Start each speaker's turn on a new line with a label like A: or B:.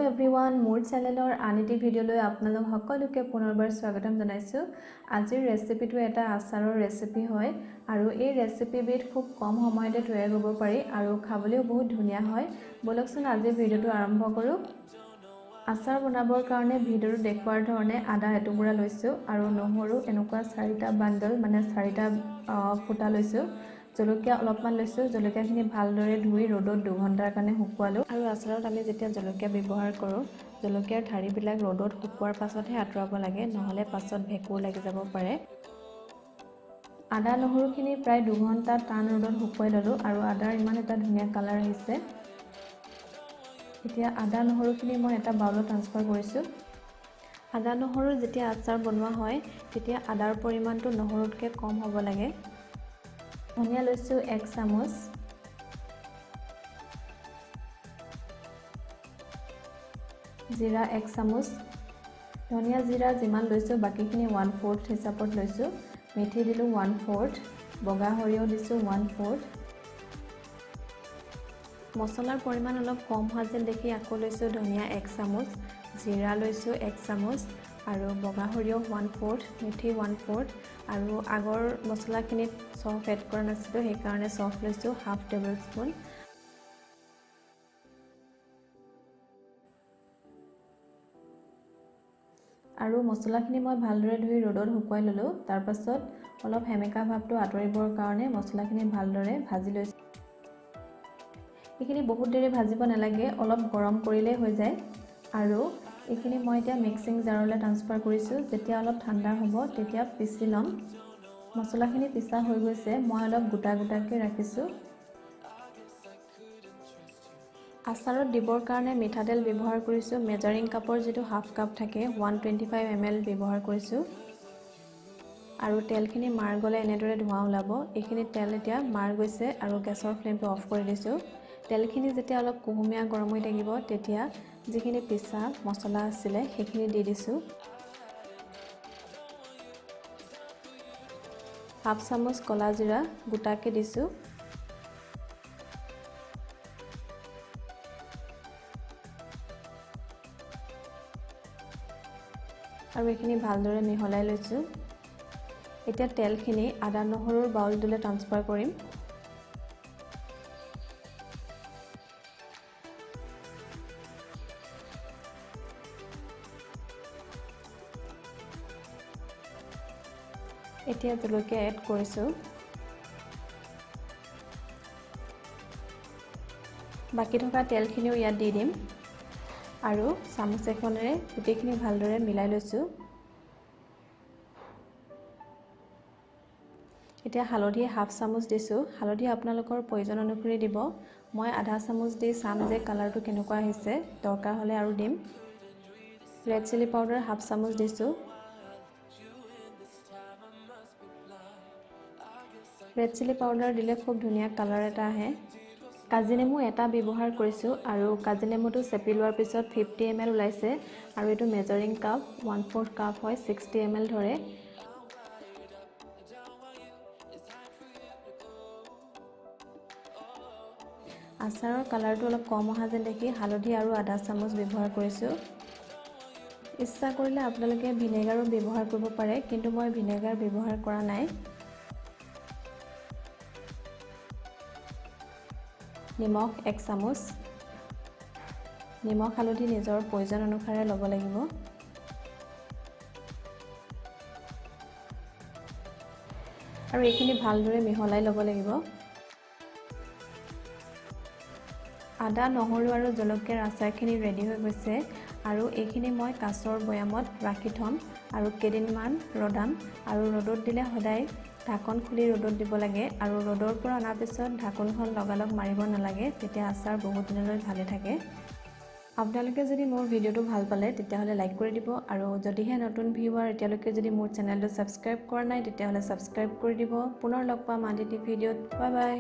A: Everyone मोर चैनेलर आन eighty भिडिओলৈ আপোনালোক সকলোকে পুনৰবাৰ স্বাগতম জনাইছো। আজিৰ ৰেচিপিটো এটা আচাৰৰ ৰেচিপি হয় আৰু এই ৰেচিপিবিধ খুব কম সময়তে তৈয়াৰ কৰিব পাৰি আৰু খাবলৈও বহুত ধুনীয়া হয়। বলকচোন আজি ভিডিওটো আৰম্ভ কৰো। আচাৰ বনাবৰ কাৰণে ভিডিওটো দেখুৱাৰ ধৰণে আদা এটুকুৰা লৈছো আৰু নহৰু এনেকুৱা 4টা বান্ডল মানে 4টা ফুটা লৈছো। জলকীয়া অলপমান লৈছো। জলকীয়াখিনি ভালদৰে ধুই ৰ'দত 2 ঘণ্টাৰ কাৰণে শুকুৱালো আৰু আচাৰত আমি যেতিয়া জলকীয়া ব্যৱহাৰ কৰো জলকীয়াৰ ঠাৰিবিলাক ৰ'দত শুকুৱাৰ পাছতহে আঁতৰাব লাগে, নহলে পাছত ভেঁকুৰ লাগি যাব পাৰে। আদা নহৰুখিনি প্ৰায় 2 ঘণ্টা টান ৰ'দত শুকুৱাই ললো আৰু আদাৰ ইমান এটা ধুনীয়া কালাৰ আহিছে। এতিয়া আদা নহৰুখিনি মই এটা বাউলত ট্ৰান্সফাৰ কৰিছো। আদা নহৰু যেতিয়া আচাৰ বনোৱা হয় তেতিয়া আদাৰ পৰিমাণটো নহৰুতকৈ কম হ'ব লাগে। ধনিয়া লৈছো 1 চামুচ, জিৰা 1 চামুচ, ধনিয়া জিৰা যিমান লৈছো বাকিখিনি 1/4 হিচাপত লৈছো। মেথি দিলো 1/4, বগা সৰিয়হ দিছো 1/4। মছলাৰ পৰিমাণ অলপ কম হোৱা যেন দেখি আকৌ লৈছো ধনিয়া 1 চামুচ, জিৰা লৈছো 1 চামুচ আৰু বগা সৰিয়হ 1/4, মেথি 1/4 আৰু আগৰ মছলাখিনিত সফ এড কৰা নাছিলো সেইকাৰণে সফ লৈছো 1/2 টেবুলস্পুন। আৰু মছলাখিনি মই ভালদৰে ধুই ৰ'দত শুকুৱাই ললো। তাৰ পাছত অলপ হেমেকা ভাৱটো আঁতৰিবৰ কাৰণে মছলাখিনি ভালদৰে ভাজি লৈছো। এইখিনি বহুত দেৰি ভাজিব নালাগে, অলপ গৰম কৰিলেই হৈ যায়। আৰু এইখিনি মই এতিয়া মিক্সিং জাৰলৈ ট্ৰান্সফাৰ কৰিছো। যেতিয়া অলপ ঠাণ্ডা হ'ব তেতিয়া পিচি ল'ম। মছলাখিনি পিছা হৈ গৈছে, মই অলপ গোটা গোটাকৈ ৰাখিছো। আচাৰত দিবৰ কাৰণে মিঠাতেল ব্যৱহাৰ কৰিছো। মেজাৰিং কাপৰ যেটো 1/2 কাপ থাকে 125 ml ব্যৱহাৰ কৰিছো। আৰু তেলখিনি মাৰ গলে এনেদৰে ধোঁৱা ওলাব। এইখিনি তেল এতিয়া মাৰ গৈছে আৰু গেছৰ ফ্লেমটো অফ কৰি দিছো। তেলখিনি যেতিয়া অলপ কুহুমীয়া গৰম হৈ থাকিব তেতিয়া যিখিনি পিছা মছলা আছিল সেইখিনি দি দিছো। 1/2 চামুচ কলা জিৰা গোটাকে দিছো। আৰু এইখিনি ভালদৰে মিহলাই লৈছো। এতিয়া তেলখিনি আদা নহৰুৰ বাউলটোলৈ ট্ৰান্সফাৰ কৰিম। এতিয়া জলকীয়া এড কৰিছো। বাকি থকা তেলখিনিও ইয়াত দি দিম আৰু চামুচ এখনেৰে গোটেইখিনি ভালদৰে মিলাই লৈছো। এতিয়া হালধি 1/2 চামুচ দিছো। হালধি আপোনালোকৰ প্ৰয়োজন অনুসৰি দিব। মই আধা চামুচ দি চাম যে কালাৰটো কেনেকুৱা আহিছে, দৰকাৰ হ'লে আৰু দিম। ৰেড চিলি পাউডাৰ 1/2 চামুচ দিছো। ৰেড চিলি পাউডাৰ দিলে খুব ধুনীয়া কালাৰ এটা আহে। কাজি নেমু এটা ব্যৱহাৰ কৰিছো আৰু কাজি নেমুটো চেপি লোৱাৰ পিছত 50 ml ওলাইছে আৰু এইটো মেজাৰিং কাপ 1/4 কাপ হয়, 60 ml ধৰে। আচাৰৰ কালাৰটো অলপ কম অহা যেন দেখি হালধি আৰু আধা চামুচ ব্যৱহাৰ কৰিছো। ইচ্ছা কৰিলে আপোনালোকে ভিনেগাৰো ব্যৱহাৰ কৰিব পাৰে, কিন্তু মই ভিনেগাৰ ব্যৱহাৰ কৰা নাই। নিমখ 1 চামুচ। নিমখ হালধি নিজৰ প্ৰয়োজন অনুসাৰে ল'ব লাগিব। আৰু এইখিনি ভালদৰে মিহলাই ল'ব লাগিব। আদা নহৰু আৰু জলকীয়াৰ আচাৰখিনি ৰেডি হৈ গৈছে আৰু এইখিনি মই কাঁচৰ বৈয়ামত ৰাখি থম আৰু কেইদিনমান ৰ'দাম। আৰু ৰ'দত দিলে সদায় ঢাকন খুলি ৰ'দত দিব লাগে আৰু ৰ'দৰ পৰা অনাৰ পিছত ঢাকনখন লগালগ মাৰিব নালাগে, তেতিয়া আচাৰ বহুত দিনলৈ ভালে থাকে। আপোনালোকে যদি মোৰ ভিডিওটো ভাল পালে তেতিয়াহ'লে লাইক কৰি দিব আৰু যদিহে নতুন ভিউৱাৰ এতিয়ালৈকে যদি মোৰ চেনেলটো ছাবস্ক্ৰাইব কৰা নাই তেতিয়াহ'লে ছাবস্ক্ৰাইব কৰি দিব। পুনৰ লগ পাম আন এটি ভিডিঅ'ত। Bye bye.